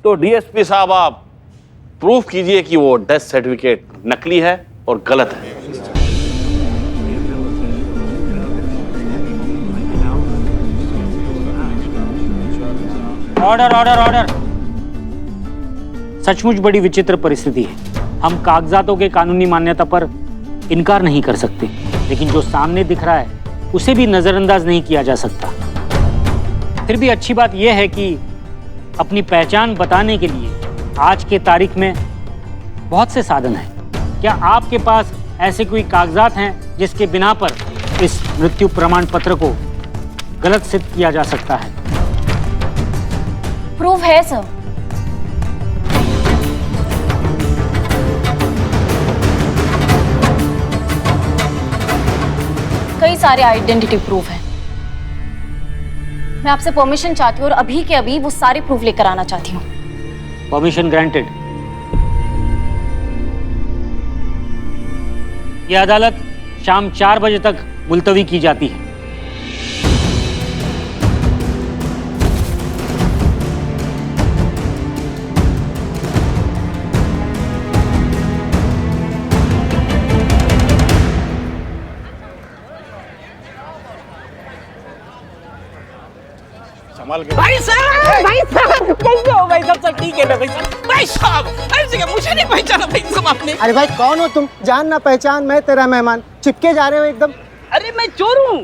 तो डीएसपी साहब आप प्रूफ कीजिए कि वो डेथ सर्टिफिकेट नकली है और गलत है। Order order order. सचमुच बड़ी विचित्र परिस्थिति है। हम कागजातों के कानूनी मान्यता पर इनकार नहीं कर सकते, लेकिन जो सामने दिख रहा है उसे भी नजरअंदाज नहीं किया जा सकता। फिर भी अच्छी बात यह है कि अपनी पहचान बताने के लिए आज के तारीख में बहुत से साधन हैं। क्या आपके पास ऐसे कोई कागजात हैं जिसके बिना पर इस मृत्यु प्रमाण पत्र को गलत सिद्ध किया जा सकता है? प्रूफ है सर। कई सारे आइडेंटिटी प्रूफ हैं। मैं आपसे परमिशन चाहती हूँ और अभी के अभी वो सारे प्रूफ लेकर आना चाहती हूँ। Permission granted. यह अदालत शाम 4 बजे तक मुलतवी की जाती है। भाई साहब कैसे हो भाई? सब ठीक है ना भाई साहब? भाई साहब ऐसे क्या मुझे नहीं पहचाना भाई साहब आपने? अरे भाई कौन हो तुम? जान ना पहचान, मैं तेरा मेहमान। चिपके जा रहे हो एकदम। अरे मैं चोर हूँ।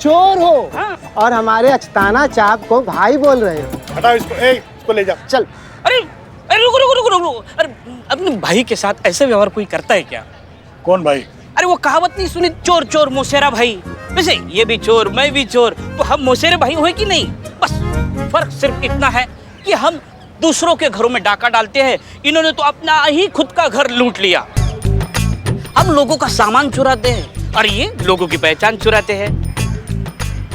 चोर हो? हाँ। और हमारे अचताना चाप को भाई बोल रहे हो? हटाओ इसको, इसको ले जाओ। चल। अरे अरे रुको रुको रुको रुको। अरे अपने भाई के साथ ऐसे व्यवहार कोई करता है क्या? कौन भाई? अरे वो कहावत नहीं सुनी, चोर चोर मोसेरा भाई? वैसे ये भी चोर मैं भी चोर, तो हम मोसेरे भाई हुए कि नहीं? बस फर्क सिर्फ इतना है कि हम दूसरों के घरों में डाका डालते हैं, इन्होंने तो अपना ही खुद का घर लूट लिया। हम लोगों का सामान चुराते हैं और ये लोगों की पहचान चुराते हैं।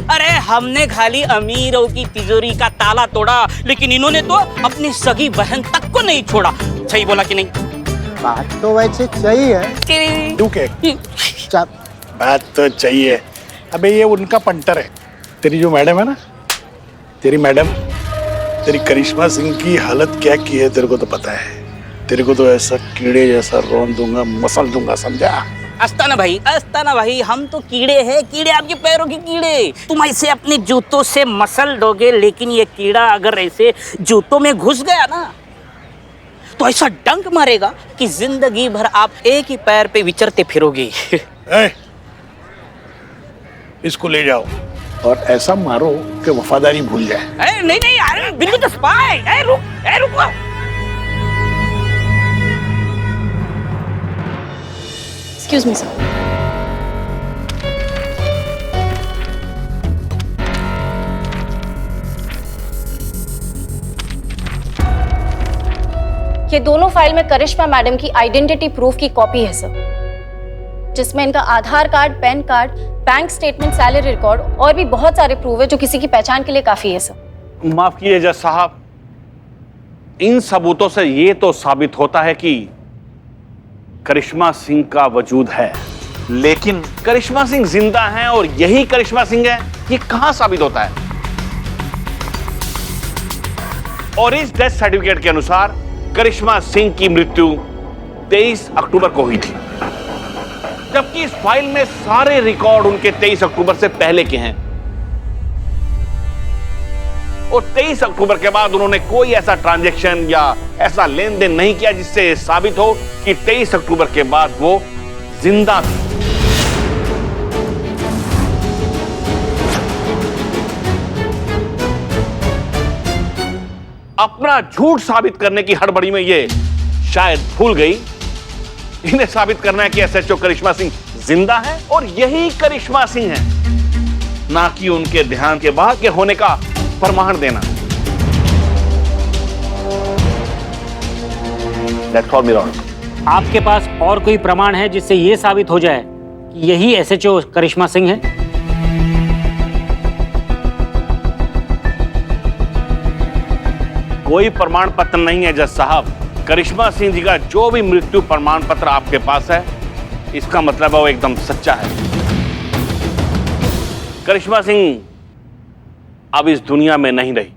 अरे हमने खाली अमीरों की तिजोरी का ताला तोड़ा, लेकिन इन्होंने तो अपनी सगी बहन तक को नहीं छोड़ा। सही बोला कि नहीं? बात तो वैसे सही है। तू के चाप। बात तो चाहिए। अबे ये उनका पंटर है। तेरी जो मैडम है ना, तेरी मैडम, तेरी करिश्मा सिंह की हालत क्या की है तेरे को तो पता है। तेरे को तो ऐसा कीड़े जैसा रौंद दूंगा, मसल दूंगा, समझा? अस्ताना भाई हम तो कीड़े हैं, कीड़े आपके पैरों के कीड़े। तुम ऐसे अपने जूतों से मसल दोगे, लेकिन ये कीड़ा अगर ऐसे जूतों में घुस गया ना तो ऐसा डंक मारेगा कि जिंदगी भर आप एक ही पैर पे विचरते फिरोगे। इसको ले जाओ और ऐसा मारो कि वफादारी भूल जाए। नहीं नहीं यार, बिल्कुल तो स्पाई। रुको। Excuse me sir. ये दोनों फाइल में करिश्मा मैडम की आइडेंटिटी प्रूफ की कॉपी है सर, जिसमें इनका Aadhaar card, PAN card, bank statement, salary record और भी बहुत सारे प्रूफ है जो किसी की पहचान के लिए काफी है सर। माफ कीजिए जज साहब, इन सबूतों से ये तो साबित होता है कि करिश्मा सिंह का वजूद है, लेकिन करिश्मा सिंह जिंदा हैं और यही करिश्मा सिंह है, ये कहां साबित होता है? और इस डेथ सर्टिफिकेट के अनुसार करिश्मा सिंह की मृत्यु 23 अक्टूबर को हुई थी, जबकि इस फाइल में सारे रिकॉर्ड उनके 23 अक्टूबर से पहले के हैं और 23 अक्टूबर के बाद उन्होंने कोई ऐसा ट्रांजैक्शन या ऐसा लेन देन नहीं किया जिससे साबित हो कि 23 अक्टूबर के बाद वो जिंदा थी। अपना झूठ साबित करने की हड़बड़ी में ये शायद भूल गई इन्हें साबित करना है कि एसएचओ करिश्मा सिंह जिंदा है और यही करिश्मा सिंह है, ना कि उनके ध्यान के बाहर के होने का प्रमाण देना। That's all, मेरा ऑर्डर। आपके पास और कोई प्रमाण है जिससे यह साबित हो जाए कि यही एसएचओ करिश्मा सिंह है? कोई प्रमाण पत्र नहीं है जज साहब। करिश्मा सिंह जी का जो भी मृत्यु प्रमाण पत्र आपके पास है, इसका मतलब है वो एकदम सच्चा है। करिश्मा सिंह अब इस दुनिया में नहीं रही।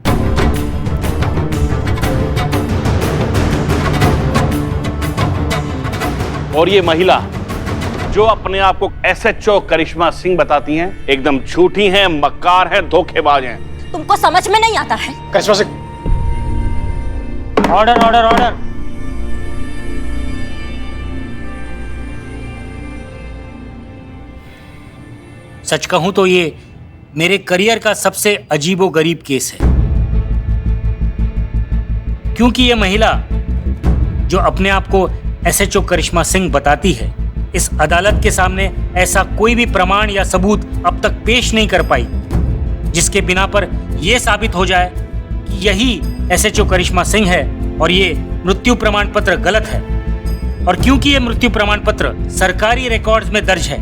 और ये महिला जो अपने आप को एसएचओ करिश्मा सिंह बताती हैं, एकदम झूठी हैं, मक्कार हैं, धोखेबाज हैं। तुमको समझ में नहीं आता है? करिश्मा सिंह, ऑर्डर ऑर्डर ऑर्डर। सच कहूं तो ये मेरे करियर का सबसे अजीबोगरीब केस है, क्योंकि ये महिला जो अपने आप को एसएचओ करिश्मा सिंह बताती है, इस अदालत के सामने ऐसा कोई भी प्रमाण या सबूत अब तक पेश नहीं कर पाई जिसके बिना पर यह साबित हो जाए कि यही एसएचओ करिश्मा सिंह है और ये मृत्यु प्रमाण पत्र गलत है। और क्योंकि ये मृत्यु प्रमाण पत्र सरकारी रिकॉर्ड्स में दर्ज है,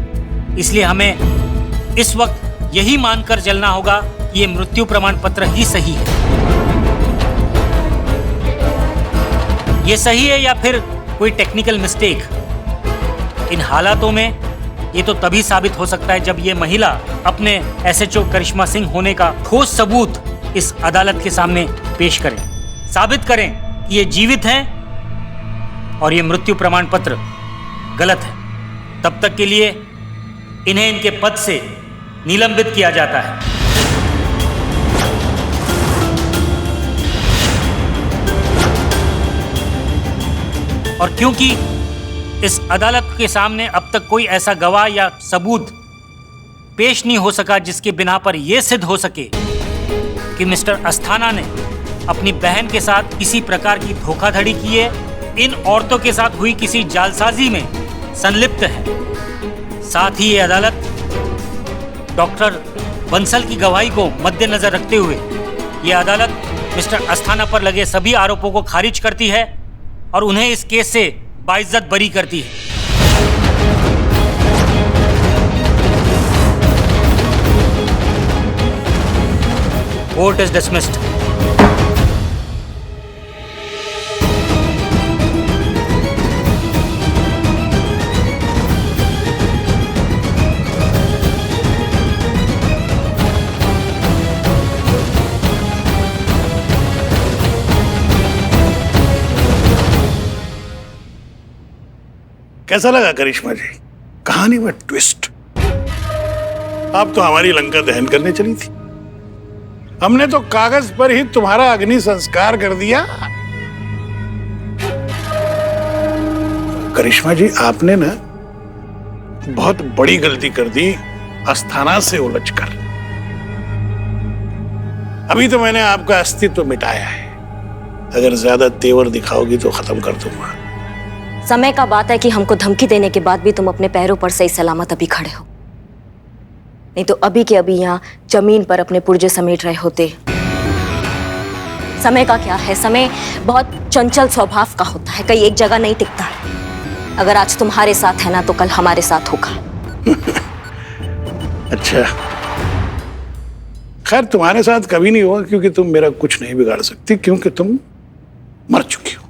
इसलिए हमें इस वक्त यही मानकर चलना होगा कि ये मृत्यु प्रमाण पत्र ही सही है। ये सही है या फिर कोई टेक्निकल मिस्टेक। इन हालातों में ये तो तभी साबित हो सकता है जब ये महिला अपने एसएचओ करिश्मा सिंह होने का ठोस सबूत इस अदालत के सामने पेश करें, साबित करें कि ये जीवित हैं और ये मृत्यु प्रमाण पत्र गलत है। तब तक के लिए इन्हें इनके पद से निलंबित किया जाता है। और क्योंकि इस अदालत के सामने अब तक कोई ऐसा गवाह या सबूत पेश नहीं हो सका जिसके बिना पर यह सिद्ध हो सके कि मिस्टर अस्थाना ने अपनी बहन के साथ किसी प्रकार की धोखाधड़ी की है, इन औरतों के साथ हुई किसी जालसाजी में संलिप्त है। साथ ही ये अदालत डॉक्टर बंसल की गवाही को मद्देनजर रखते हुए ये अदालत मिस्टर अस्थाना पर लगे सभी आरोपों को खारिज करती है और उन्हें इस केस से बाइज्जत बरी करती है। Court is dismissed. कैसा लगा करिश्मा जी? कहानी में ट्विस्ट। आप तो हमारी लंका दहन करने चली थी, हमने तो कागज पर ही तुम्हारा अग्नि संस्कार कर दिया। करिश्मा जी, आपने ना बहुत बड़ी गलती कर दी अस्थाना से उलझकर। अभी तो मैंने आपका अस्तित्व मिटाया है, अगर ज्यादा तेवर दिखाओगी तो खत्म कर दूंगा। समय का बात है कि हमको धमकी देने के बाद भी तुम अपने पैरों पर सही सलामत अभी खड़े हो, नहीं तो अभी के अभी यहाँ जमीन पर अपने पुर्जे समेट रहे होते। समय का क्या है, समय बहुत चंचल स्वभाव का होता है, कहीं एक जगह नहीं टिकता है। अगर आज तुम्हारे साथ है ना तो कल हमारे साथ होगा। अच्छा, खैर तुम्हारे साथ कभी नहीं होगा, क्योंकि तुम मेरा कुछ नहीं बिगाड़ सकती, क्योंकि तुम मर चुकी हो।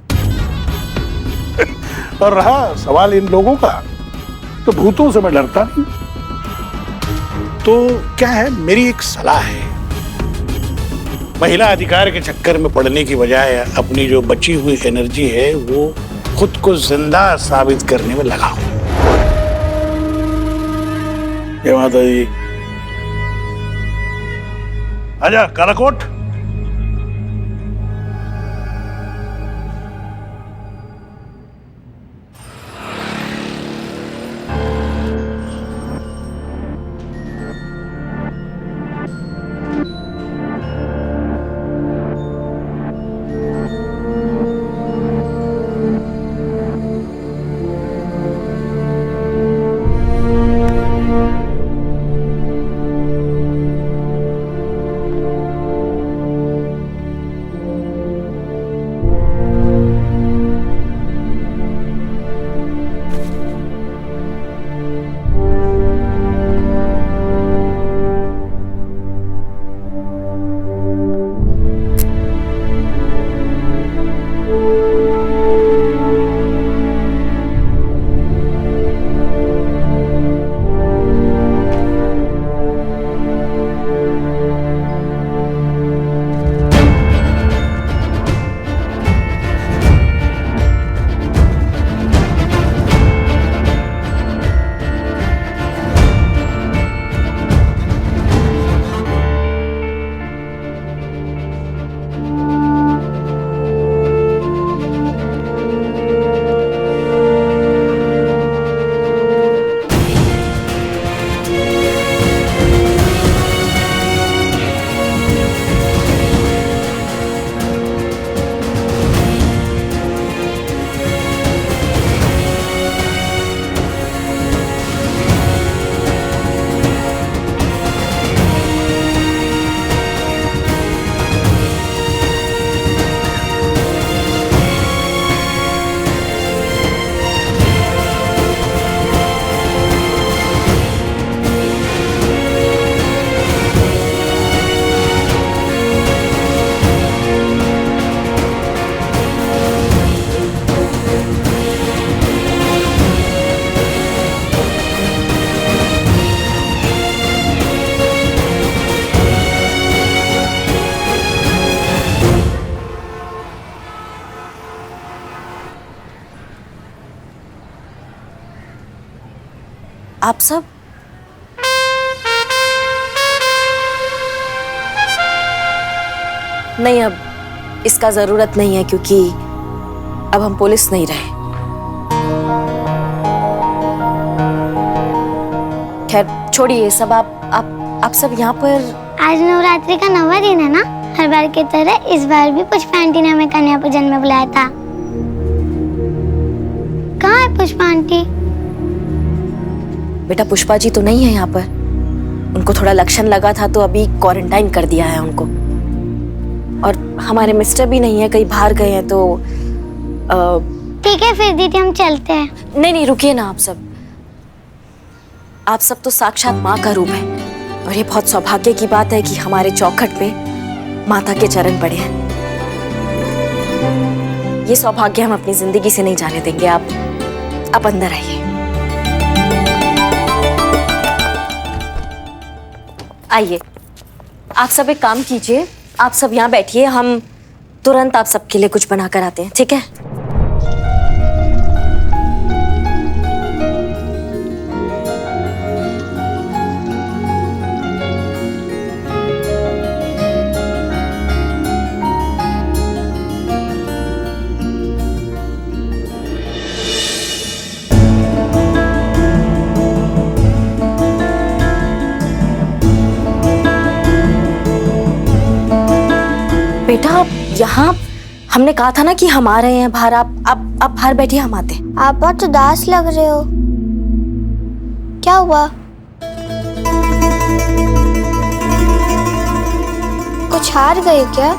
और रहा सवाल इन लोगों का, तो भूतों से मैं डरता नहीं। तो क्या है, मेरी एक सलाह है, महिला अधिकार के चक्कर में पड़ने की बजाय अपनी जो बची हुई एनर्जी है वो खुद को जिंदा साबित करने में लगाओ। जय माता दी। आजा कालाकोट। आप सब? नहीं, अब इसका जरूरत नहीं है क्योंकि अब हम पुलिस नहीं रहे। खैर छोड़िए ये सब। आप सब यहाँ पर? आज नवरात्रि का 9वां दिन है ना। हर बार की तरह इस बार भी पुष्पा आंटी ने हमें कन्या पूजन में बुलाया था। कहाँ है पुष्पा आंटी? बेटा पुष्पा जी तो नहीं है यहाँ पर। उनको थोड़ा लक्षण लगा था तो अभी क्वारंटाइन कर दिया है उनको। और हमारे मिस्टर भी नहीं है, कहीं बाहर गए हैं तो ठीक है फिर दीदी हम चलते हैं। नहीं रुकिए ना। आप सब तो साक्षात माँ का रूप है और ये बहुत सौभाग्य की बात है कि हमारे चौखट पे माता के चरण पड़े हैं। ये सौभाग्य हम अपनी जिंदगी से नहीं जाने देंगे। आप अंदर आइए। आइए, आप सब एक काम कीजिए, आप सब यहाँ बैठिए, हम तुरंत आप सबके लिए कुछ बना कर आते हैं, ठीक है? बेटा यहाँ हमने कहा था ना कि हम आ रहे हैं बाहर। आप बाहर बैठिए, हम आते हैं। आप बहुत उदास लग रहे हो, क्या हुआ? कुछ हार गए क्या?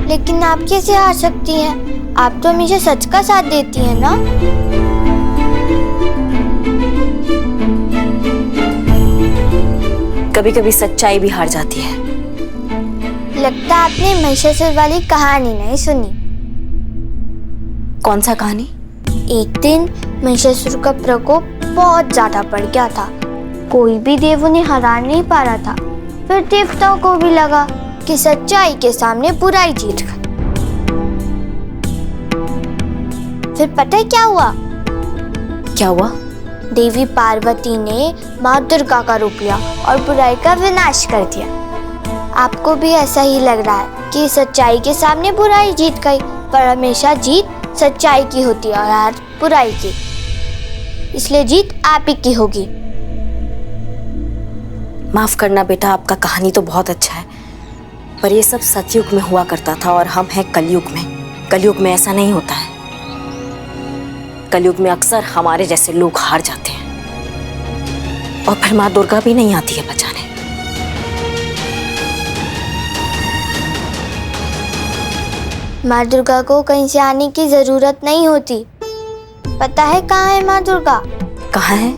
लेकिन आप कैसे हार सकती हैं? आप तो हमेशा सच का साथ देती हैं ना। कभी कभी सच्चाई भी हार जाती है। लगता है आपने महिषासुर वाली कहानी नहीं सुनी। कौन सा कहानी? एक दिन महिषासुर का प्रकोप बहुत ज्यादा बढ़ गया था। कोई भी देव उन्हें हरा नहीं पा रहा था। फिर देवताओं को भी लगा कि सच्चाई के सामने बुराई जीत गई। फिर पता है क्या हुआ? क्या हुआ? देवी पार्वती ने माँ दुर्गा का रूप लिया और बुराई का विनाश कर दिया। आपको भी ऐसा ही लग रहा है कि सच्चाई के सामने बुराई जीत गई, पर हमेशा जीत सच्चाई की होती है और हार बुराई की। इसलिए जीत आप ही की होगी। माफ करना बेटा, आपका कहानी तो बहुत अच्छा है, पर ये सब सतयुग में हुआ करता था और हम हैं कलयुग में। कलयुग में ऐसा नहीं होता है। कलयुग में अक्सर हमारे जैसे लोग हार जाते हैं और फिर माँ दुर्गा भी नहीं आती है बचाने। माँ दुर्गा को कहीं से आने की जरूरत नहीं होती। पता है कहाँ है माँ दुर्गा? कहाँ है?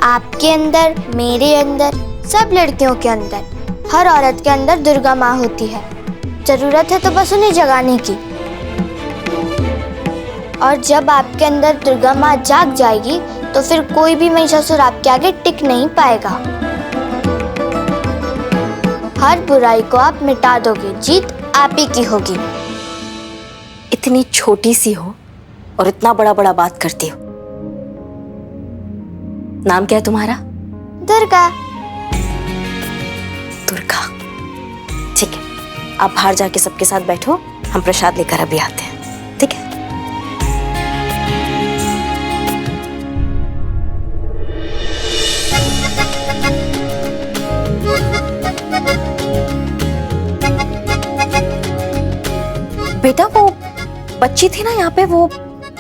आपके अंदर, मेरे अंदर, सब लड़कियों के अंदर, हर औरत के अंदर दुर्गा माँ होती है। जरूरत है तो बस उन्हें जगाने की। और जब आपके अंदर दुर्गा माँ जाग जाएगी तो फिर कोई भी महिषासुर आपके आगे टिक नहीं पाएगा। हर बुराई को आप मिटा दोगे, जीत आप ही की होगी। इतनी छोटी सी हो और इतना बड़ा बड़ा बात करती हो। नाम क्या है तुम्हारा? दुर्गा। दुर्गा, ठीक है। आप बाहर जाके सबके साथ बैठो, हम प्रसाद लेकर अभी आते हैं, ठीक है? बेटा वो बच्ची थी ना यहाँ पे, वो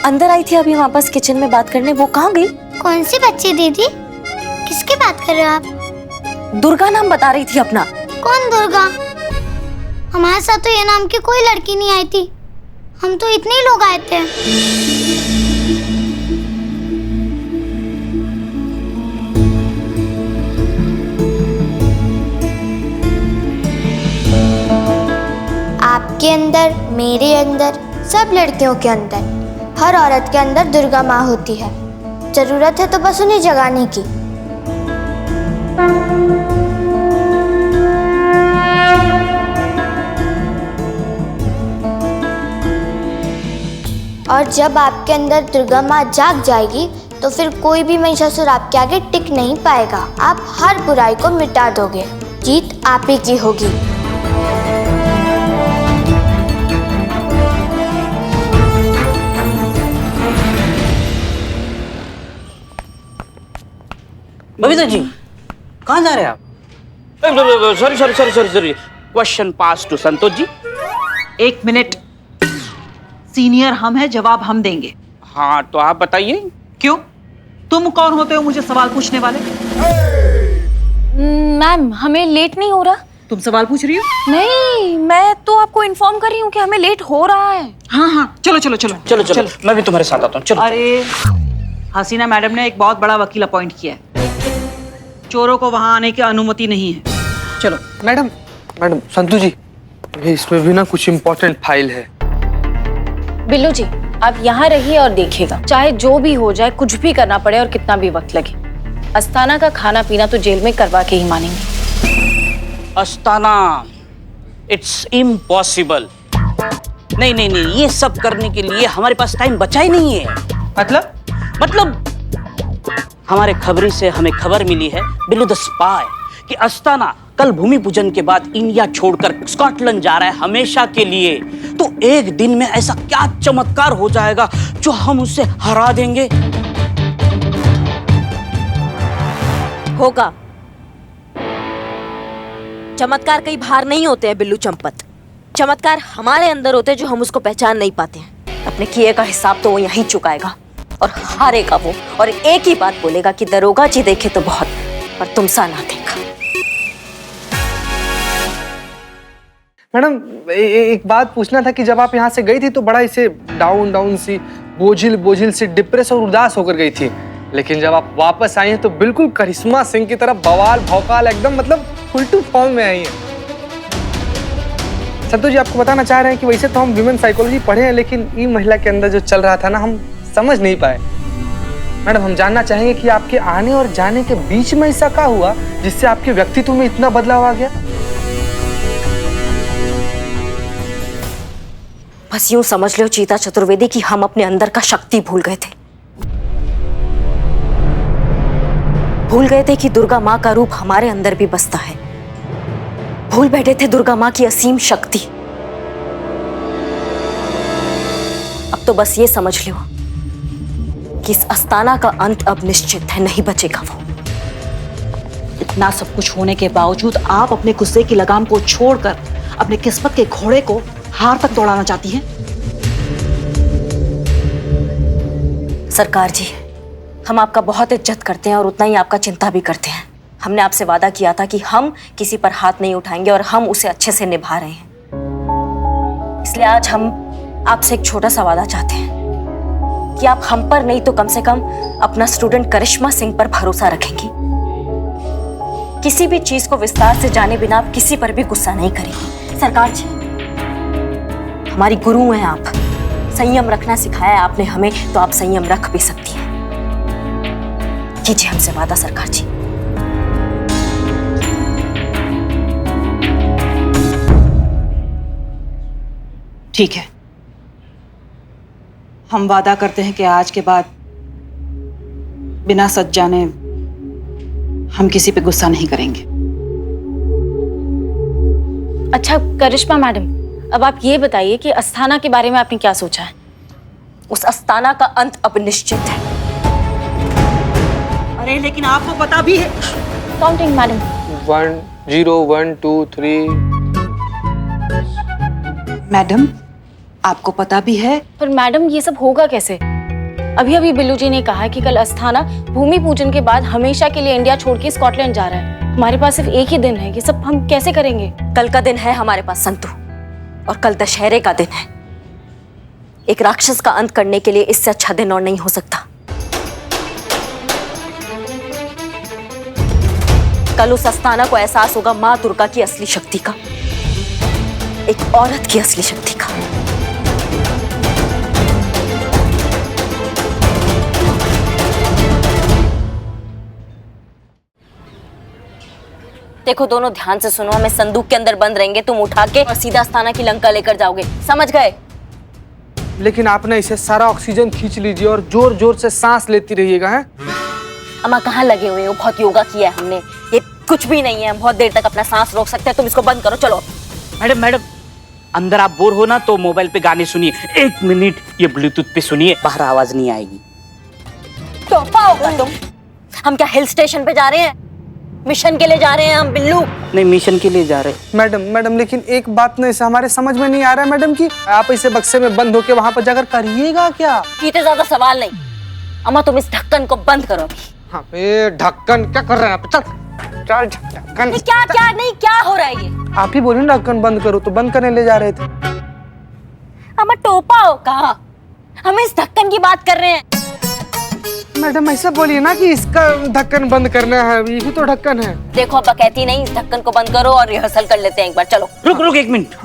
अंदर आई थी अभी वापस किचन में बात करने, वो कहाँ गई? कौन सी बच्ची दीदी? किसकी बात कर रहे हो आप? दुर्गा नाम बता रही थी अपना। कौन दुर्गा? हमारे साथ तो ये नाम की कोई लड़की नहीं आई थी। हम तो इतने ही लोग आए थे। आपके अंदर, मेरे अंदर, सब लड़कियों के अंदर, हर औरत के अंदर दुर्गा माँ होती है। जरूरत है तो बस उन्हें जगाने की। और जब आपके अंदर दुर्गा माँ जाग जाएगी तो फिर कोई भी महिषासुर आपके आगे टिक नहीं पाएगा। आप हर बुराई को मिटा दोगे। जीत आप ही की होगी। बबीता जी कहाँ जा रहे हैं आप? Sorry question pass to Santosh ji. 1 मिनट। सीनियर हम हैं, जवाब हम देंगे। हाँ तो आप बताइए। क्यों? तुम कौन होते हो मुझे सवाल पूछने वाले? मैम हमें लेट नहीं हो रहा? तुम सवाल पूछ रही हो? नहीं, मैं तो आपको इन्फॉर्म कर रही हूँ कि हमें लेट हो रहा है। हाँ चलो चलो चलो चलो चलो मैं भी तुम्हारे साथ आता हूँ। चलो। अरे हसीना मैडम ने एक बहुत बड़ा वकील अपॉइंट किया है। चोरों को वहां आने की अनुमति नहीं है। चलो। मैडम संतु जी, ये इसमें भी ना कुछ इम्पोर्टेंट फाइल है। बिल्लू जी आप यहाँ रहिए और देखिएगा, चाहे जो भी हो जाए, कुछ भी करना पड़े और कितना भी वक्त लगे, अस्थाना का खाना पीना तो जेल में करवा के ही मानेंगे। Asthana, it's impossible. नहीं, ये सब करने के लिए हमारे पास टाइम बचा ही नहीं है। मतलब हमारे खबरी से हमें खबर मिली है, बिल्लू द स्पाई, कि अस्थाना कल भूमि पूजन के बाद इंडिया छोड़कर स्कॉटलैंड जा रहा है हमेशा के लिए। तो एक दिन में ऐसा क्या चमत्कार हो जाएगा जो हम उससे हरा देंगे? होगा। चमत्कार कई बाहर नहीं होते हैं बिल्लू चंपत। चमत्कार हमारे अंदर होते हैं जो हम उसको पहचान नहीं पाते हैं। अपने किए का हिसाब तो वो यहीं चुकाएगा और हारेगा वो, और एक ही बात बोलेगा कि दरोगा जी देखे तो बहुत, पर तुम सा ना देखा। मैडम एक बात पूछना था कि जब आप यहाँ से गई थी तो बड़ा इसे डाउन सी, बोझिल सी, डिप्रेस और उदास होकर गई थी, लेकिन जब आप वापस आई हैं तो बिल्कुल करिश्मा सिंह की तरह बवाल भौकाल एकदम मतलब फुल टू फॉर्म में आई हैं। संतोष जी आपको बताना चाह रहे हैं कि वैसे तो हम ह्यूमन साइकोलॉजी पढ़े हैं, लेकिन ये महिला के अंदर जो चल रहा था ना, हम समझ नहीं पाए। मैडम हम जानना चाहेंगे कि आपके आने और जाने के बीच में ऐसा क्या हुआ जिससे आपके व्यक्तित्व में इतना बदलाव आ गया? बस यूं समझ लो चीता चतुर्वेदी कि हम अपने अंदर का शक्ति भूल गए थे। भूल गए थे कि दुर्गा माँ का रूप हमारे अंदर भी बसता है। भूल बैठे थे दुर्गा माँ की असीम शक्ति। अब तो बस ये समझ लो कि इस अस्थाना का अंत अब निश्चित है, नहीं बचेगा वो। इतना सब कुछ होने के बावजूद आप अपने गुस्से की लगाम को छोड़कर अपने किस्मत के घोड़े को हार तक दौड़ाना चाहती हैं। सरकार जी, हम आपका बहुत इज्जत करते हैं और उतना ही आपका चिंता भी करते हैं। हमने आपसे वादा किया था कि हम किसी पर हाथ नहीं उठाएंगे और हम उसे अच्छे से निभा रहे हैं। इसलिए आज हम आपसे एक छोटा सा वादा चाहते हैं कि आप हम पर नहीं तो कम से कम अपना स्टूडेंट करिश्मा सिंह पर भरोसा रखेंगी। किसी भी चीज को विस्तार से जाने बिना आप किसी पर भी गुस्सा नहीं करेंगी। सरकार जी, हमारी गुरु हैं आप, संयम रखना सिखाया है आपने हमें, तो आप संयम रख भी सकती हैं। कीजिए हमसे वादा सरकार जी। ठीक है, हम वादा करते हैं कि आज के बाद बिना सच जाने हम किसी पे गुस्सा नहीं करेंगे। अच्छा करिश्मा मैडम, अब आप ये बताइए कि अस्थाना के बारे में आपने क्या सोचा है? उस अस्थाना का अंत अब निश्चित है। अरे लेकिन आपको पता भी है। Counting madam. 1 0 1 2 3। मैडम आपको पता भी है। पर मैडम ये सब होगा कैसे? अभी अभी बिल्लू जी ने कहा कि कल अस्थाना भूमि पूजन के बाद हमेशा के लिए इंडिया छोड़ के स्कॉटलैंड जा रहा है। हमारे पास सिर्फ एक ही दिन है, ये सब हम कैसे करेंगे? कल का दिन है हमारे पास संतु, और कल दशहरे का दिन है। एक राक्षस का अंत करने के लिए इससे अच्छा दिन और नहीं हो सकता। कल उस अस्थाना को एहसास होगा मां दुर्गा की असली शक्ति का, एक औरत की असली शक्ति का। देखो दोनों ध्यान से सुनो, हमें संदूक के अंदर बंद रहेंगे, तुम उठा के और सीधा अस्थाना की लंका लेकर जाओगे, समझ गए? लेकिन आप ना इसे सारा ऑक्सीजन खींच लीजिए और जोर जोर से सांस लेती रहिएगा। है अम्मा कहाँ लगे हुए हो? बहुत योगा किया है हमने, ये कुछ भी नहीं है। हम बहुत देर तक अपना सांस रोक सकते हैं। तुम इसको बंद करो, चलो। मैडम अंदर आप बोर हो ना तो मोबाइल पे गाने सुनिए। 1 मिनट ये ब्लूटूथ पे सुनिए, बाहर आवाज नहीं आएगी। तो पाओगा तुम? हम क्या हिल स्टेशन पे जा रहे हैं? मिशन के लिए जा रहे हैं हम बिल्लू। नहीं, मिशन के लिए जा रहे। मैडम लेकिन एक बात ना इसे हमारे समझ में नहीं आ रहा है मैडम कि आप इसे बक्से में बंद होके वहां पर जाकर करिएगा क्या? इतने ज्यादा सवाल नहीं। अम्मा तुम इस ढक्कन को बंद करो अभी। हाँ, ये ढक्कन क्या कर रहे हैं आप? चल ढक्कन। क्या हो रहा है ये? आप ही बोलिए ना ढक्कन बंद करो, तो बंद करने ले जा रहे थे। अम्मा टोपा हो कहा? हम इस ढक्कन की बात कर रहे हैं। मैडम ऐसा बोलिए ना कि इसका ढक्कन बंद करना है, ये भी तो ढक्कन है। देखो अब कहती नहीं, इस ढक्कन को बंद करो और रिहर्सल कर लेते हैं एक बार। चलो रुक 1 मिनट।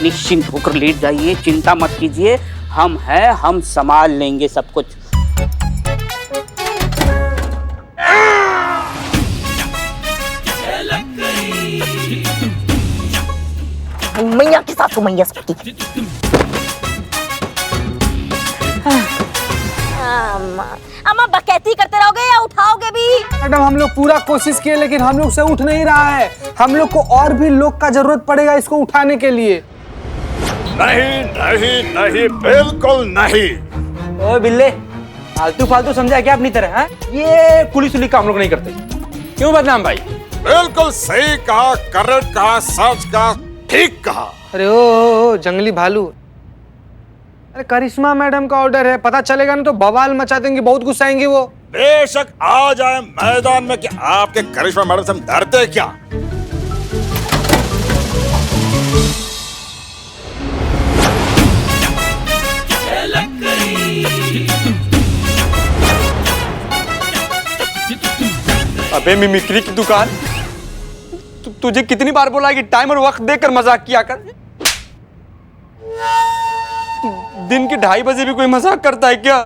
निश्चिंत होकर लेट जाइए, चिंता मत कीजिए, हम हैं, हम संभाल लेंगे सब कुछ। मैया के साथ मैया सबकी। अम्मा बकैती करते रहोगे या उठाओगे भी? मैडम हम लोग पूरा कोशिश किए लेकिन हम लोग से उठ नहीं रहा है। हम लोग को और भी लोग का जरूरत पड़ेगा इसको उठाने के लिए। नहीं, बिल्कुल नहीं। ओ बिल्ले, फालतू समझा क्या अपनी तरह? है ये पुलिस उलिस का हम लोग नहीं करते। क्यों बदनाम भाई? बिल्कुल सही कहा, करेक्ट कहा, सच कहा, ठीक कहा। अरे ओ जंगली भालू, अरे करिश्मा मैडम का ऑर्डर है, पता चलेगा ना तो बवाल मचा देंगे, बहुत गुस्साएंगे वो। बेशक आ जाए मैदान में कि आपके करिश्मा मैडम से हम डरते क्या? अबे मिमिक्री की दुकान, तुझे कितनी बार बोला है कि टाइम और वक्त देकर मजाक किया कर? दिन के 2:30 बजे भी कोई मजाक करता है क्या?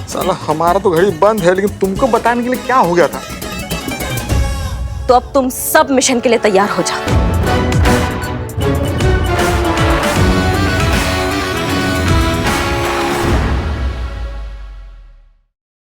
साला हमारा तो घड़ी बंद है, लेकिन तुमको बताने के लिए क्या हो गया था? तो अब तुम सब मिशन के लिए तैयार हो जाओ।